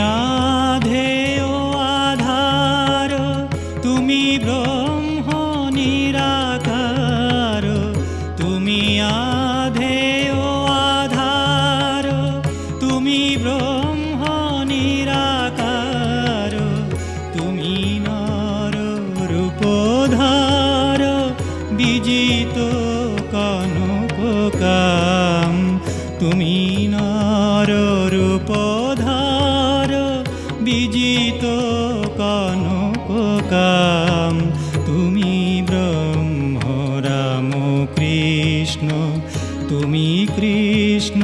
আধেয় আধার, তুমি ব্রহ্ম নিরাকার। তুমি আধেয় আধার, তুমি ব্রহ্ম নিরাকার। তুমি নর রূপধার, বিজিত কনককাম। তুমি নর রূপধার, বিজিত কনককাম। তুমি ব্রহ্ম রাম কৃষ্ণ, তুমি কৃষ্ণ